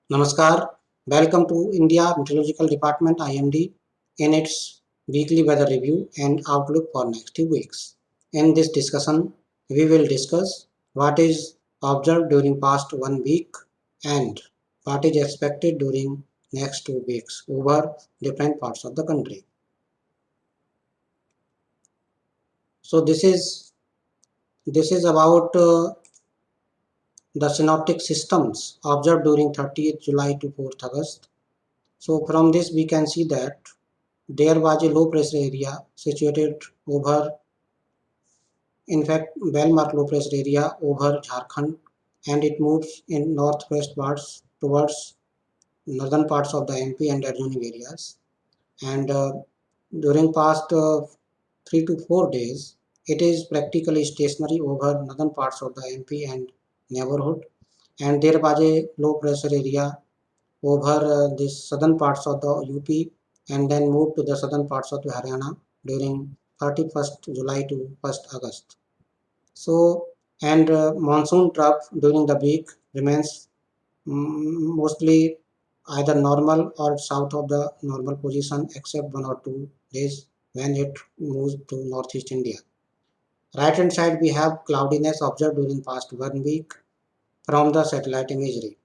Namaskar. Welcome to India Meteorological Department IMD in its weekly weather review and outlook for next 2 weeks. In this discussion, we will discuss what is observed during past 1 week and what is expected during next 2 weeks over different parts of the country. So this is about the synoptic systems observed during 30th July to 4th August. So from this we can see that there was a low pressure area situated over, in fact, well marked low pressure area over Jharkhand, and it moves in northwest parts towards northern parts of the MP and adjoining areas. And during past 3 to 4 days, it is practically stationary over northern parts of the MP and neighborhood. And there was a low pressure area over the southern parts of the UP and then moved to the southern parts of the Haryana during 31st July to 1st August. So, and monsoon trough during the week remains mostly either normal or south of the normal position except 1 or 2 days when it moves to northeast India. Right hand side we have cloudiness observed during past 1 week from the satellite imagery.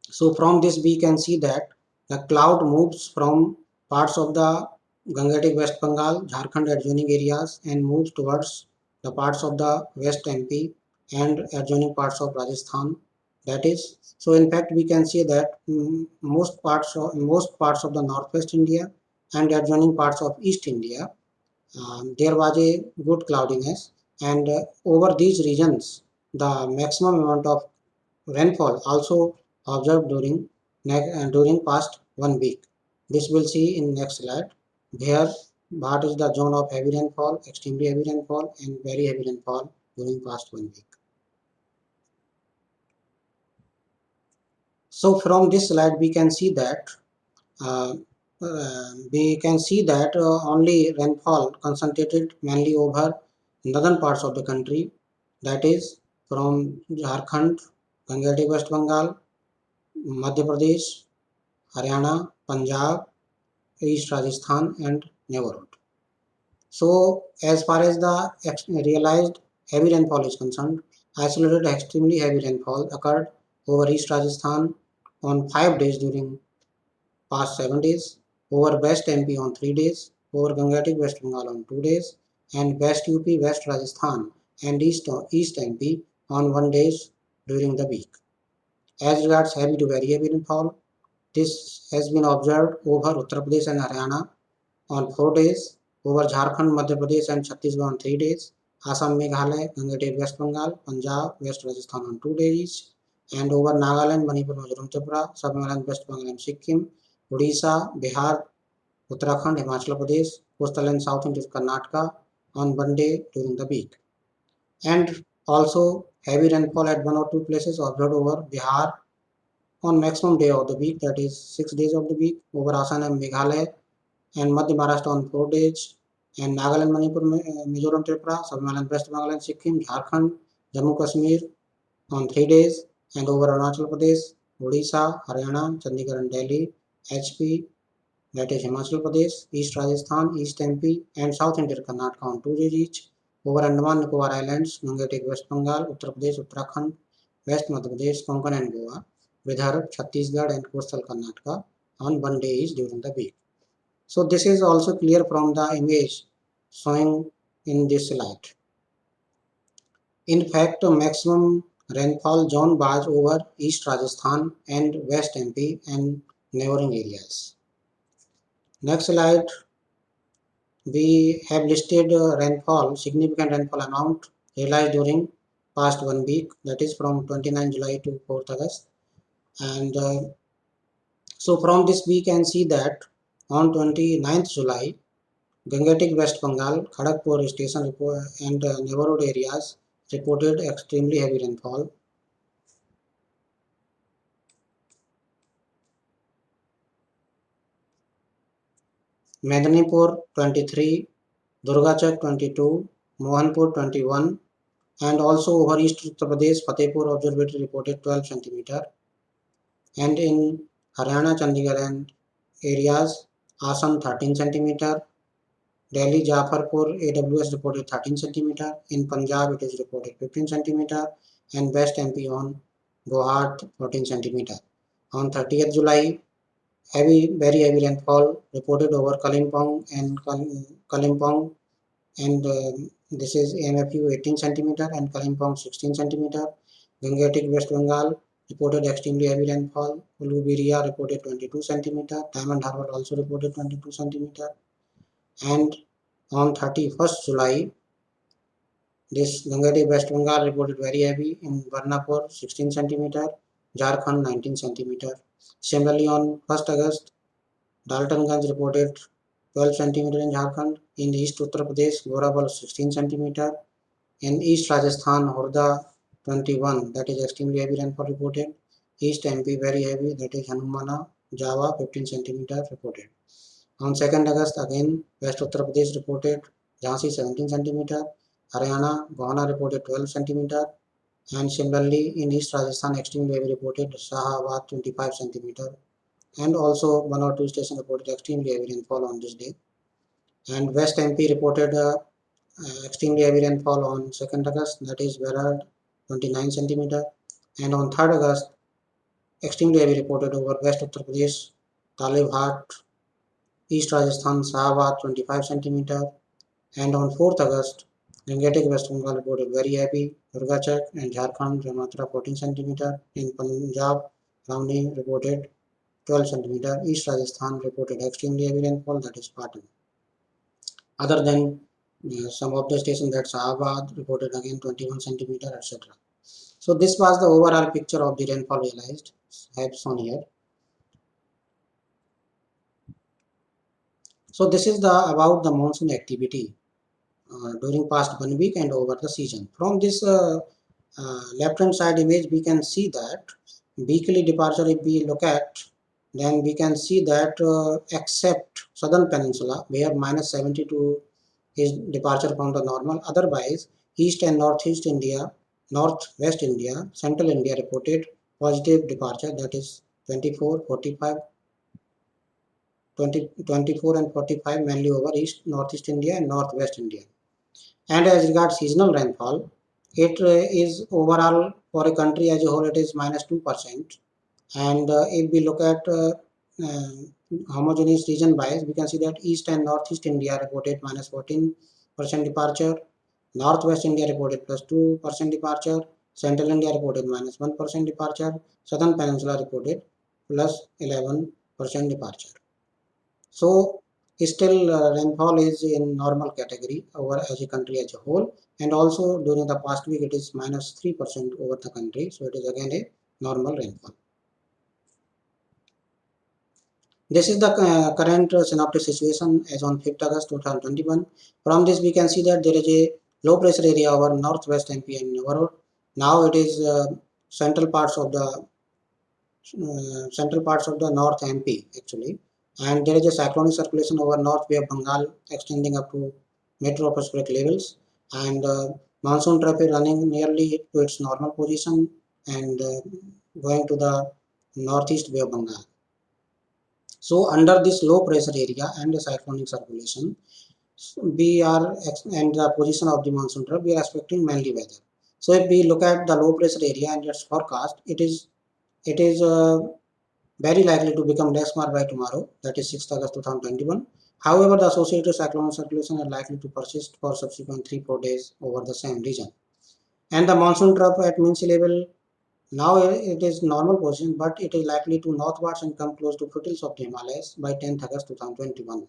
So from this we can see that the cloud moves from parts of the Gangetic West Bengal, Jharkhand adjoining areas and moves towards the parts of the West MP and adjoining parts of Rajasthan. That is, so in fact we can see that most parts of the Northwest India and adjoining parts of East India, there was a good cloudiness, and over these regions the maximum amount of rainfall also observed during past 1 week. This we'll see in next slide. Here, what is the zone of heavy rainfall, extremely heavy rainfall, and very heavy rainfall during past 1 week. So from this slide, we can see that uh, only rainfall concentrated mainly over northern parts of the country, that is from Jharkhand, Gangetic West Bengal, Madhya Pradesh, Haryana, Punjab, East Rajasthan, and neighborhood. So, as far as the realized heavy rainfall is concerned, isolated extremely heavy rainfall occurred over East Rajasthan on 5 days during past 7 days, over West MP on 3 days, over Gangetic West Bengal on 2 days, and West UP, West Rajasthan, and East MP on 1 day during the week. As regards heavy to very heavy rainfall, this has been observed over Uttar Pradesh and Haryana on 4 days, over Jharkhand, Madhya Pradesh and Chhattisgarh on 3 days, Assam, Meghalaya, Gangetic West Bengal, Punjab, West Rajasthan on 2 days each, and over Nagaland, Manipur, Mizoram, Tripura, Sub-Himalayan, West Bengal and Sikkim, Odisha, Bihar, Uttarakhand, Himachal Pradesh, coastal and south into Karnataka on 1 day during the week. And also heavy rainfall at 1 or 2 places observed over Bihar on maximum day of the week, that is 6 days of the week, over Assam and Meghalaya and Madhya Maharashtra on 4 days, and Nagaland, Manipur, Mizoram, Tripura, Sub-Himalayan, West Bengal and Sikkim, Jharkhand, Jammu Kashmir on 3 days, and over Arunachal Pradesh, Odisha, Haryana, Chandigarh and Delhi, HP, that is Himachal Pradesh, East Rajasthan, East MP, and South India Karnataka on 2 days each, over Andaman Nicobar Islands, Gangetic West Bengal, Uttar Pradesh, Uttarakhand, West Madhya Pradesh, Konkan and Goa, Vidarbha, Chhattisgarh and coastal Karnataka on 1 day each during the week. So this is also clear from the image showing in this slide. In fact, maximum rainfall zone was over East Rajasthan and West MP and neighboring areas. Next slide, we have listed significant rainfall amount realized during past 1 week, that is from 29 July to 4th August. And so from this we can see that on 29th July, Gangetic West Bengal, Kharagpur station and neighborhood areas reported extremely heavy rainfall. Medinipur 23, Durgachak 22, Mohanpur 21, and also over East Uttar Pradesh, Fatehpur Observatory reported 12 centimeter. and in Haryana, Chandigarh and areas, Assam 13 centimeter, Delhi Jafarpur AWS reported 13 centimeter, in Punjab it is reported 15 centimeter, and West MP on Gohad 14 centimeter. On 30th July, very heavy rainfall reported over Kalimpong and Kalimpong, and this is AMFU 18 centimeter and Kalimpong 16 centimeter. Gangetic West Bengal reported extremely heavy rainfall. Ulubiria reported 22 centimeter. Diamond Harbour also reported 22 centimeter. And on 31st July, this Gangetic West Bengal reported very heavy in Varnapur 16 centimeter, Jharkhand 19 centimeter. Similarly, on 1st August, Daltonganj reported 12 centimeter in Jharkhand. In East Uttar Pradesh, Gorabal 16 centimeter. In East Rajasthan, Horda 21, that is extremely heavy rainfall reported. East MP very heavy, that is Hanumana, Java 15 centimeter reported. On 2nd August, again West Uttar Pradesh reported Jhansi 17 centimeter, Haryana, Gohana reported 12 centimeter, and similarly in East Rajasthan extremely heavy reported Shahabad 25 centimeter, and also one or two stations reported extremely heavy rainfall on this day. And West MP reported extremely heavy rainfall on 2nd August, that is Berhad 29 centimeter, and on 3rd August extremely heavy reported over West Uttar Pradesh, Talibhat, East Rajasthan, Shahabad 25 centimeter, and on 4th August Gangetic West Bengal reported very heavy, Durgachak and Jharkhand, Jamatra 14 centimeter, in Punjab, Ravni reported 12 centimeter, East Rajasthan reported extremely heavy rainfall, that is Patan. Other than some of the stations that Shahabad reported again 21 centimeter, etc. So this was the overall picture of the rainfall realized. I have shown here. So this is the about the monsoon activity during past 1 week and over the season. From this left hand side image, we can see that weekly departure, if we look at, then we can see that except southern peninsula where minus 72 is departure from the normal, otherwise east and northeast India, northwest India, central India reported positive departure, that is 24, 45, 20, 24 and 45 mainly over east, northeast India and northwest India. And as regards seasonal rainfall, it is overall for a country as a whole it is minus 2%. And if we look at uh, homogeneous region wise, we can see that east and northeast India reported minus 14% departure, northwest India reported plus 2% departure, central India reported minus 1% departure, southern peninsula reported plus 11% departure. So still rainfall is in normal category over as a country as a whole, and also during the past week it is minus 3% over the country. So it is again a normal rainfall. This is the current synoptic situation as on 5th August 2021. From this we can see that there is a low pressure area over northwest MP and neighborhood. Now it is central parts of the North MP actually, and there is a cyclonic circulation over North Bay of Bengal extending up to metropospheric levels, and monsoon traffic running nearly to its normal position and going to the northeast Bay of Bengal. So under this low pressure area and the cyclonic circulation, we are and the position of the monsoon trough, we are expecting mainly weather. So if we look at the low pressure area and its forecast, it is very likely to become less marked by tomorrow, that is 6th August 2021. However, the associated cyclonic circulation are likely to persist for subsequent 3-4 days over the same region. And the monsoon trough at mean sea level, now it is normal position, but it is likely to northwards and come close to foothills of the Himalayas by 10th August 2021.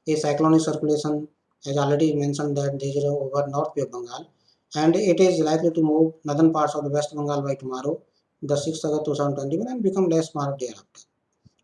A cyclonic circulation, as already mentioned, that there is over North Bay of Bengal, and it is likely to move northern parts of the West Bengal by tomorrow, the 6th August 2021, and become less marked thereafter.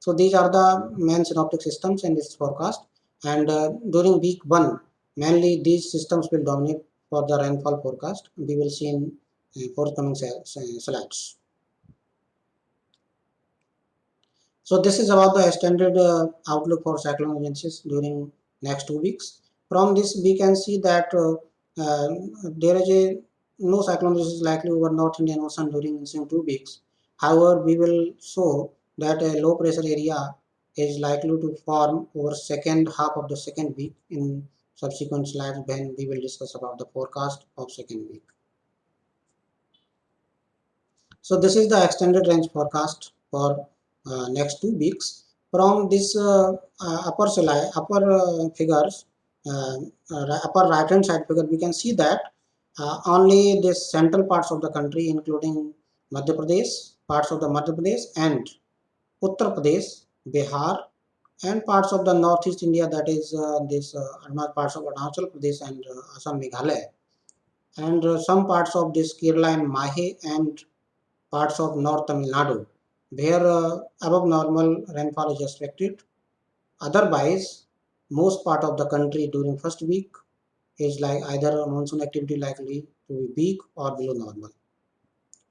So these are the main synoptic systems in this forecast, and during week 1, mainly these systems will dominate for the rainfall forecast. We will see in forthcoming slides. So this is about the extended outlook for cyclone agencies during next 2 weeks. From this we can see that uh, there is a no cyclone is likely over North Indian Ocean during the same 2 weeks. However, we will show that a low pressure area is likely to form over second half of the second week in subsequent slides when we will discuss about the forecast of second week. So this is the extended range forecast for next 2 weeks. From this upper figures, upper right hand side figure, we can see that only the central parts of the country, including Madhya Pradesh, parts of the Madhya Pradesh and Uttar Pradesh, Bihar, and parts of the northeast India, that is this parts of Arunachal Pradesh and Assam, Meghalaya, and some parts of this Kerala and Mahe and parts of North Tamil Nadu, where above normal rainfall is expected. Otherwise, most part of the country during first week is like either monsoon activity likely to be weak or below normal.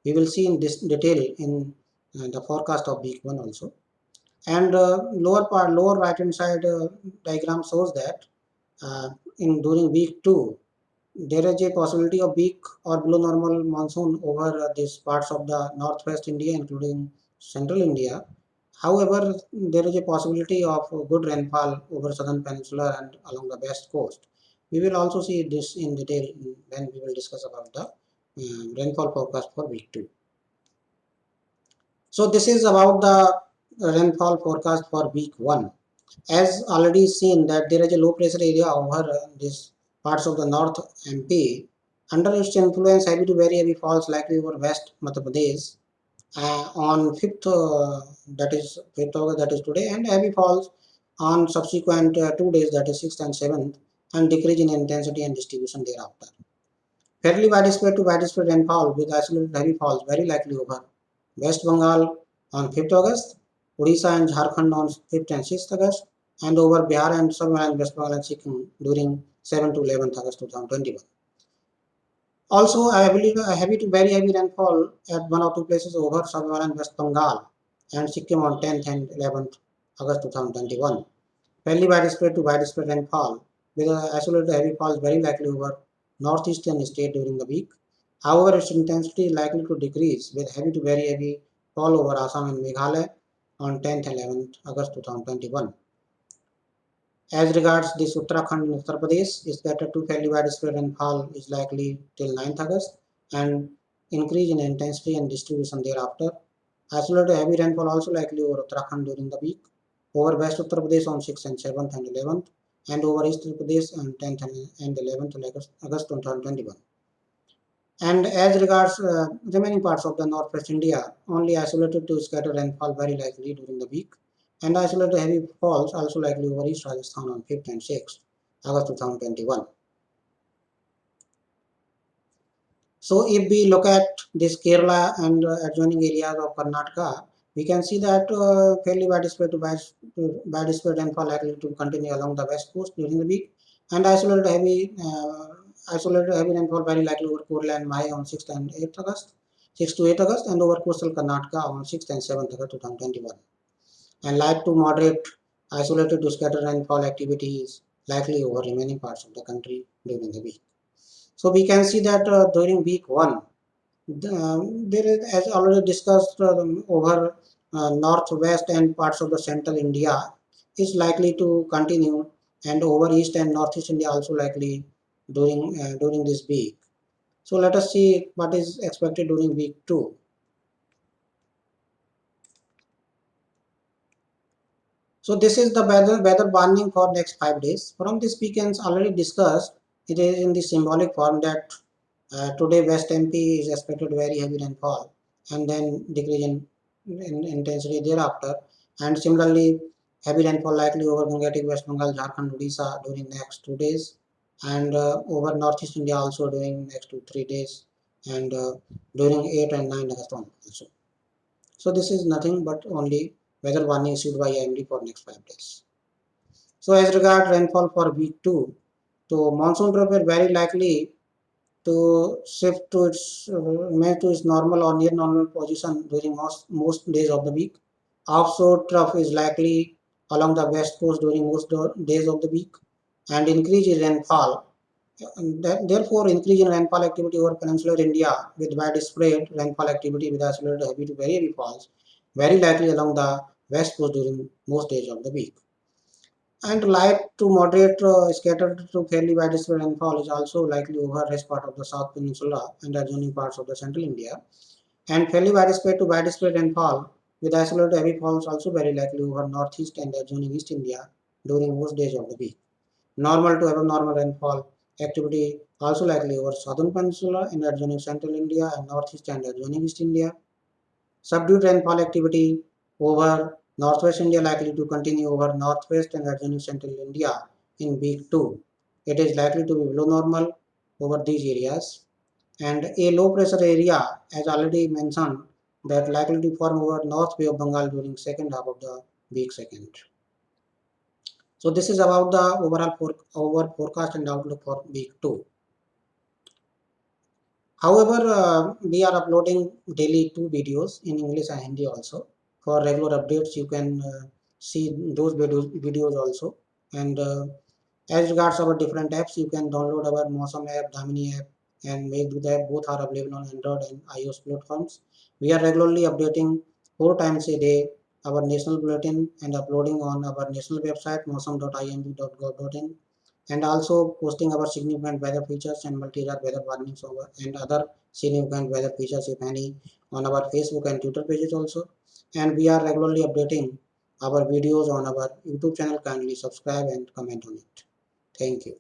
We will see in this detail in the forecast of week 1 also. And lower right hand side diagram shows that in during week 2 there is a possibility of weak or below normal monsoon over these parts of the northwest India, including central India. However, there is a possibility of good rainfall over southern peninsula and along the west coast. We will also see this in detail when we will discuss about the rainfall forecast for week 2. So this is about the rainfall forecast for week 1. As already seen that there is a low pressure area over these parts of the North MP. Under its influence, heavy to very heavy falls likely over West Madhya Pradesh on 5th, that is 5th August, that is today, and heavy falls on subsequent 2 days, that is 6th and 7th, and decrease in intensity and distribution thereafter. Fairly widespread to widespread rainfall with isolated heavy falls very likely over West Bengal on 5th August, Odisha and Jharkhand on 5th and 6th August, and over Bihar and Assam West Bengal and Sikkim during 7th to 11th August 2021. Also, I believe a heavy to very heavy rainfall at one or two places over Assam and West Bengal and Sikkim on 10th and 11th August 2021. Fairly widespread to widespread rainfall with isolated heavy falls very likely over northeastern state during the week. However, its intensity is likely to decrease with heavy to very heavy fall over Assam and Meghalaya on 10th and 11th August 2021. As regards this Uttarakhand and Uttar Pradesh, is that a two fairly widespread rainfall is likely till 9th August and increase in intensity and distribution thereafter. Isolated heavy rainfall also likely over Uttarakhand during the week, over West Uttar Pradesh on 6th and 7th and 11th, and over East Uttar Pradesh on 10th and 11th August 2021. And as regards remaining parts of the northwest India, only isolated to scattered rainfall very likely during the week, and isolated heavy falls also likely over East Rajasthan on 5th and 6th August 2021. So if we look at this Kerala and adjoining areas of Karnataka, we can see that fairly widespread rainfall likely to continue along the west coast during the week, and isolated heavy rainfall very likely over Kerala and Mahi on 6th and 8th August, 6th to 8th August, and over coastal Karnataka on 6th and 7th August 2021. And light to moderate isolated to scattered rainfall activity is likely over remaining parts of the country during the week. So we can see that during week 1, there is, as already discussed, over northwest and parts of the central India is likely to continue, and over east and northeast India also likely during this week. So let us see what is expected during week 2. So this is the weather warning for next 5 days. From this weekends already discussed, it is in the symbolic form that today West MP is expected very heavy rainfall and then decrease in intensity thereafter. And similarly, heavy rainfall likely over Gangetic, West Bengal, Jharkhand, Odisha during next 2 days, and over Northeast India also during next 2-3 days, and during 8 and 9 August also. So this is nothing but only weather warning issued by IMD for next 5 days. So as regard rainfall for week 2, so monsoon trough is very likely to shift to its remain to its normal or near normal position during most days of the week. Offshore trough is likely along the west coast during most days of the week, and increase in rainfall. Therefore, increase in rainfall activity over peninsular India with widespread rainfall activity with isolated heavy to very heavy falls very likely along the west coast during most days of the week. And light to moderate scattered to fairly widespread rainfall is also likely over rest part of the South Peninsula and adjoining parts of the central India. And fairly widespread to widespread rainfall with isolated heavy falls also very likely over northeast and adjoining East India during most days of the week. Normal to abnormal rainfall activity also likely over southern peninsula and adjoining central India and northeast and adjoining East India. Subdued rainfall activity over northwest India likely to continue over northwest and adjoining central India in week 2. It is likely to be below normal over these areas. And a low pressure area, as already mentioned, that likely to form over North Bay of Bengal during second half of the week second. So this is about the overall forecast and outlook for week 2. However, we are uploading daily 2 videos in English and Hindi also. For regular updates, you can see those videos also. And as regards our different apps, you can download our Mosam app, Damini app, and Meghdut app. Both are available on Android and iOS platforms. We are regularly updating 4 times a day our national bulletin and uploading on our national website mosam.imd.gov.in, and also posting our significant weather features and multi-rate weather warnings over and other significant weather features, if any, on our Facebook and Twitter pages also. And we are regularly updating our videos on our YouTube channel. Kindly subscribe and comment on it. Thank you.